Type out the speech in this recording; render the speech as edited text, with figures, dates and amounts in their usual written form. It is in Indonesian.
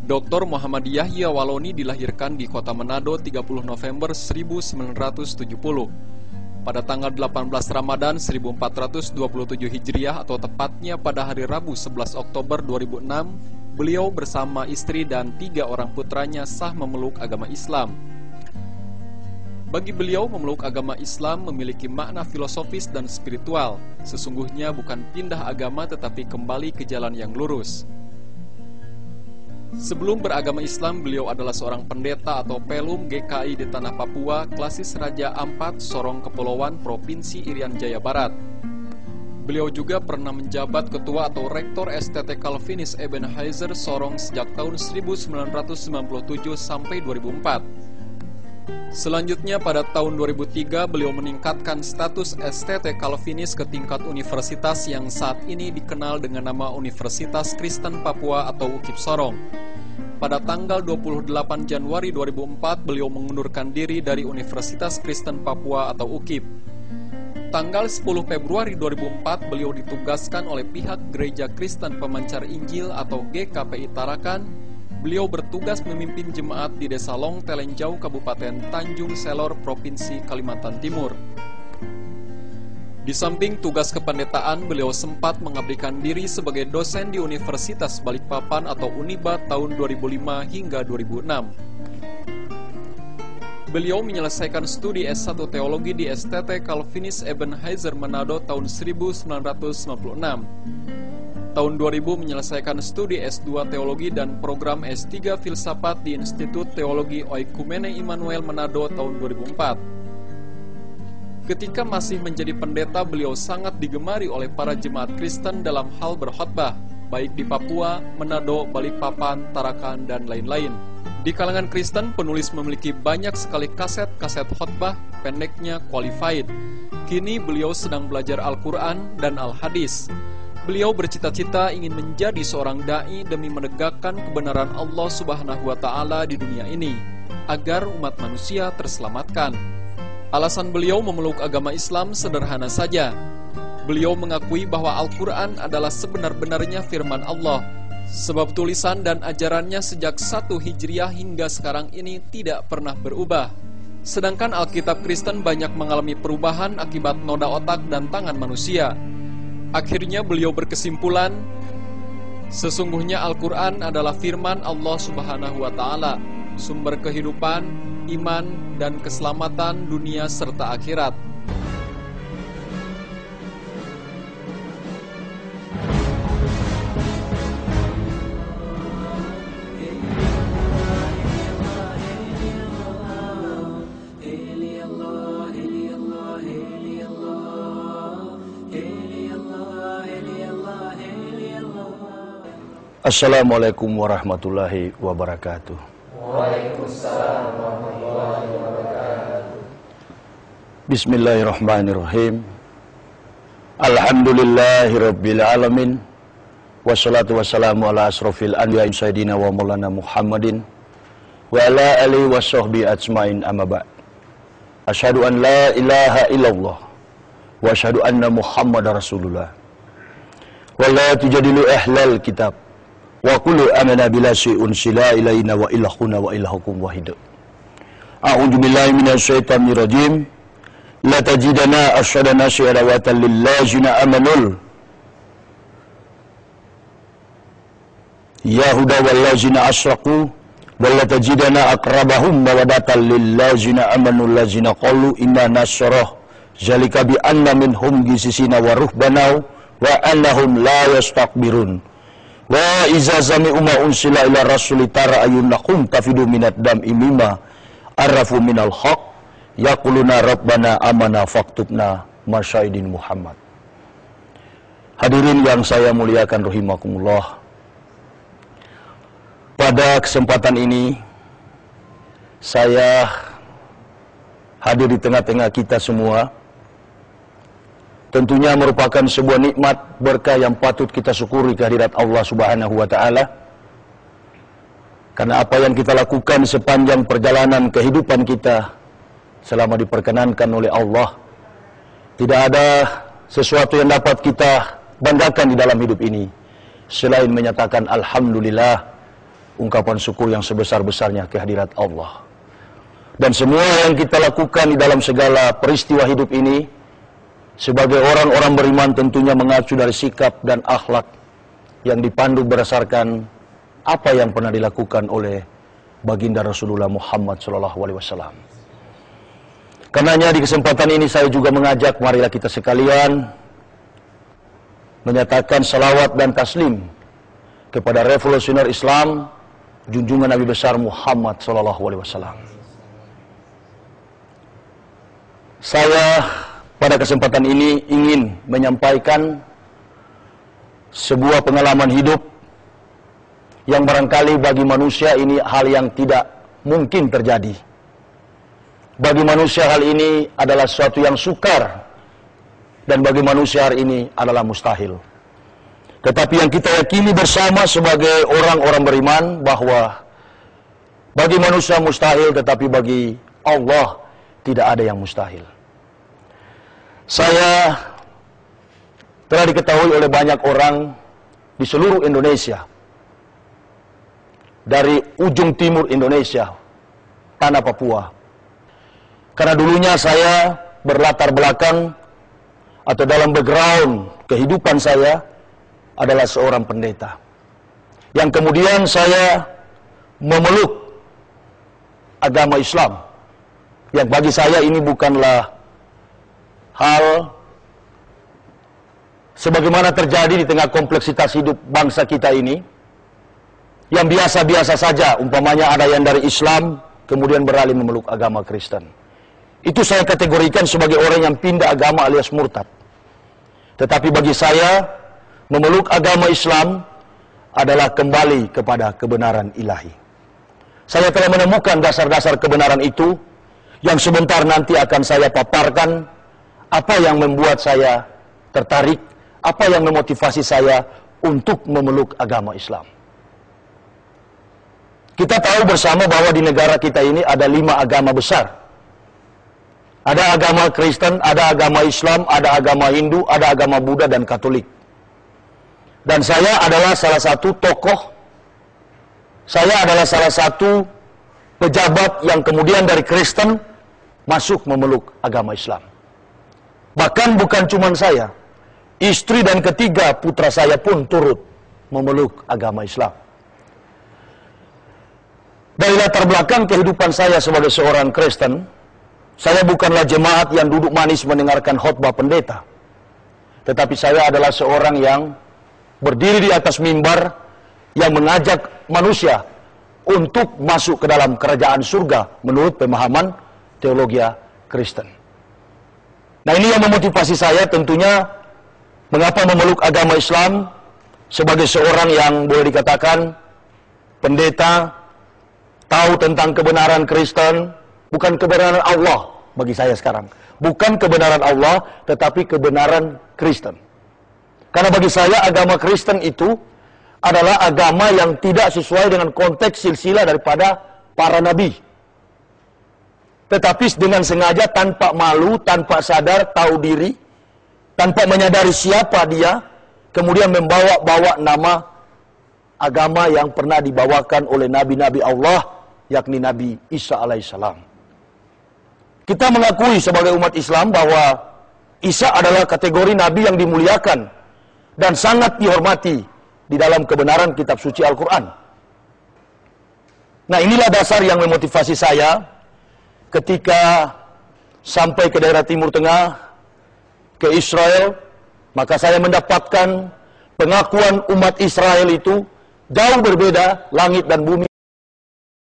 Dr. Muhammad Yahya Waloni dilahirkan di kota Manado 30 November 1970. Pada tanggal 18 Ramadan 1427 Hijriah atau tepatnya pada hari Rabu 11 Oktober 2006, beliau bersama istri dan 3 orang putranya sah memeluk agama Islam. Bagi beliau, memeluk agama Islam memiliki makna filosofis dan spiritual. Sesungguhnya bukan pindah agama tetapi kembali ke jalan yang lurus. Sebelum beragama Islam, beliau adalah seorang pendeta atau pelum GKI di tanah Papua, klasis Raja Ampat, Sorong Kepulauan, Provinsi Irian Jaya Barat. Beliau juga pernah menjabat ketua atau rektor STT Calvinis Ebenezer Sorong sejak tahun 1997 sampai 2004. Selanjutnya pada tahun 2003 beliau meningkatkan status STT Calvinis ke tingkat universitas yang saat ini dikenal dengan nama Universitas Kristen Papua atau UKIP Sorong. Pada tanggal 28 Januari 2004 beliau mengundurkan diri dari Universitas Kristen Papua atau UKIP. Tanggal 10 Februari 2004 beliau ditugaskan oleh pihak Gereja Kristen Pemancar Injil atau GKPI Tarakan. Beliau bertugas memimpin jemaat di Desa Long Telenjau, Kabupaten Tanjung Selor, Provinsi Kalimantan Timur. Di samping tugas kependetaan, beliau sempat mengabdikan diri sebagai dosen di Universitas Balikpapan atau Uniba tahun 2005 hingga 2006. Beliau menyelesaikan studi S1 Teologi di STT Calvinis Ebenezer Manado tahun 1996. Tahun 2000 menyelesaikan studi S2 Teologi dan program S3 Filsafat di Institut Teologi Oikumene Immanuel Manado tahun 2004. Ketika masih menjadi pendeta, beliau sangat digemari oleh para jemaat Kristen dalam hal berkhotbah, baik di Papua, Manado, Balikpapan, Tarakan, dan lain-lain. Di kalangan Kristen, penulis memiliki banyak sekali kaset-kaset khotbah, pendeknya qualified. Kini beliau sedang belajar Al-Quran dan Al-Hadis. Beliau bercita-cita ingin menjadi seorang da'i demi menegakkan kebenaran Allah Subhanahu wa Ta'ala di dunia ini, agar umat manusia terselamatkan. Alasan beliau memeluk agama Islam sederhana saja. Beliau mengakui bahwa Al-Quran adalah sebenar-benarnya firman Allah, sebab tulisan dan ajarannya sejak 1 Hijriah hingga sekarang ini tidak pernah berubah. Sedangkan Alkitab Kristen banyak mengalami perubahan akibat noda otak dan tangan manusia. Akhirnya beliau berkesimpulan, sesungguhnya Al-Quran adalah firman Allah Subhanahu wa Ta'ala, sumber kehidupan, iman, dan keselamatan dunia serta akhirat. Assalamualaikum warahmatullahi wabarakatuh. Waalaikumsalam warahmatullahi wabarakatuh. Bismillahirrahmanirrahim. Alhamdulillahi rabbil alamin. Wassalatu wassalamu ala asrofil anbiya'i sayyidina wa maulana Muhammadin wa ala alihi wa sahbihi ajmain amma ba'd. Asyhadu an la ilaha illallah wa asyhadu anna Muhammadar Rasulullah. Wa la tujadilu ahlal kitab wa kullu amana bila syai'un sila ilaina wa ilahuna wa ilahukum wahid. A'udzu billahi minasy syaithanir rajim. La tajidana asyadana syadawatan lillazina amanul yahuda wallazina asyraku wa la tajidana aqrabahum mawaddatan lillazina amanul lazina qalu inna nasrah zalika bi anna minhum qissisina wa ruhbanau wa annahum la yastakbirun. Wa iza zami'u ma unsila ila rasuli tara ayunakum tafidu minad dam'i mimma arafu minal haq yaquluna rabbana amana faktubna masyahidin Muhammad. Hadirin yang saya muliakan rahimakumullah, pada kesempatan ini saya hadir di tengah-tengah kita semua. Tentunya merupakan sebuah nikmat berkah yang patut kita syukuri kehadirat Allah Subhanahu wa Ta'ala. Karena apa yang kita lakukan sepanjang perjalanan kehidupan kita selama diperkenankan oleh Allah, tidak ada sesuatu yang dapat kita banggakan di dalam hidup ini selain menyatakan alhamdulillah, ungkapan syukur yang sebesar-besarnya kehadirat Allah. Dan semua yang kita lakukan di dalam segala peristiwa hidup ini, sebagai orang-orang beriman tentunya mengacu dari sikap dan akhlak yang dipandu berdasarkan apa yang pernah dilakukan oleh baginda Rasulullah Muhammad SAW. Karenanya di kesempatan ini saya juga mengajak, marilah kita sekalian menyatakan salawat dan taslim kepada revolusioner Islam, junjungan Nabi besar Muhammad SAW. Saya pada kesempatan ini ingin menyampaikan sebuah pengalaman hidup yang barangkali bagi manusia ini hal yang tidak mungkin terjadi. Bagi manusia hal ini adalah sesuatu yang sukar, dan bagi manusia hari ini adalah mustahil. Tetapi yang kita yakini bersama sebagai orang-orang beriman bahwa bagi manusia mustahil, tetapi bagi Allah tidak ada yang mustahil. Saya telah diketahui oleh banyak orang di seluruh Indonesia, dari ujung timur Indonesia, tanah Papua. Karena dulunya saya berlatar belakang atau dalam background kehidupan saya adalah seorang pendeta. Yang kemudian saya memeluk agama Islam, yang bagi saya ini bukanlah hal sebagaimana terjadi di tengah kompleksitas hidup bangsa kita ini, yang biasa-biasa saja, umpamanya ada yang dari Islam kemudian beralih memeluk agama Kristen. Itu saya kategorikan sebagai orang yang pindah agama alias murtad. Tetapi bagi saya, memeluk agama Islam adalah kembali kepada kebenaran ilahi. Saya telah menemukan dasar-dasar kebenaran itu, yang sebentar nanti akan saya paparkan apa yang membuat saya tertarik, apa yang memotivasi saya untuk memeluk agama Islam. Kita tahu bersama bahwa di negara kita ini ada 5 agama besar. Ada agama Kristen, ada agama Islam, ada agama Hindu, ada agama Buddha dan Katolik. Dan saya adalah salah satu tokoh, saya adalah salah satu pejabat yang kemudian dari Kristen masuk memeluk agama Islam. Bahkan bukan cuma saya, istri dan ketiga putra saya pun turut memeluk agama Islam. Dari latar belakang kehidupan saya sebagai seorang Kristen, saya bukanlah jemaat yang duduk manis mendengarkan khotbah pendeta. Tetapi saya adalah seorang yang berdiri di atas mimbar yang mengajak manusia untuk masuk ke dalam kerajaan surga menurut pemahaman teologi Kristen. Nah, ini yang memotivasi saya tentunya mengapa memeluk agama Islam sebagai seorang yang boleh dikatakan pendeta, tahu tentang kebenaran Kristen, bukan kebenaran Allah bagi saya sekarang. Bukan kebenaran Allah, tetapi kebenaran Kristen. Karena bagi saya agama Kristen itu adalah agama yang tidak sesuai dengan konteks silsilah daripada para nabi. Tetapi dengan sengaja, tanpa malu, tanpa sadar, tahu diri, tanpa menyadari siapa dia, kemudian membawa-bawa nama agama yang pernah dibawakan oleh nabi-nabi Allah, yakni Nabi Isa alaihissalam. Kita mengakui sebagai umat Islam bahwa Isa adalah kategori nabi yang dimuliakan dan sangat dihormati di dalam kebenaran kitab suci Al-Quran. Nah, inilah dasar yang memotivasi saya ketika sampai ke daerah Timur Tengah, ke Israel, maka saya mendapatkan pengakuan umat Israel itu jauh berbeda langit dan bumi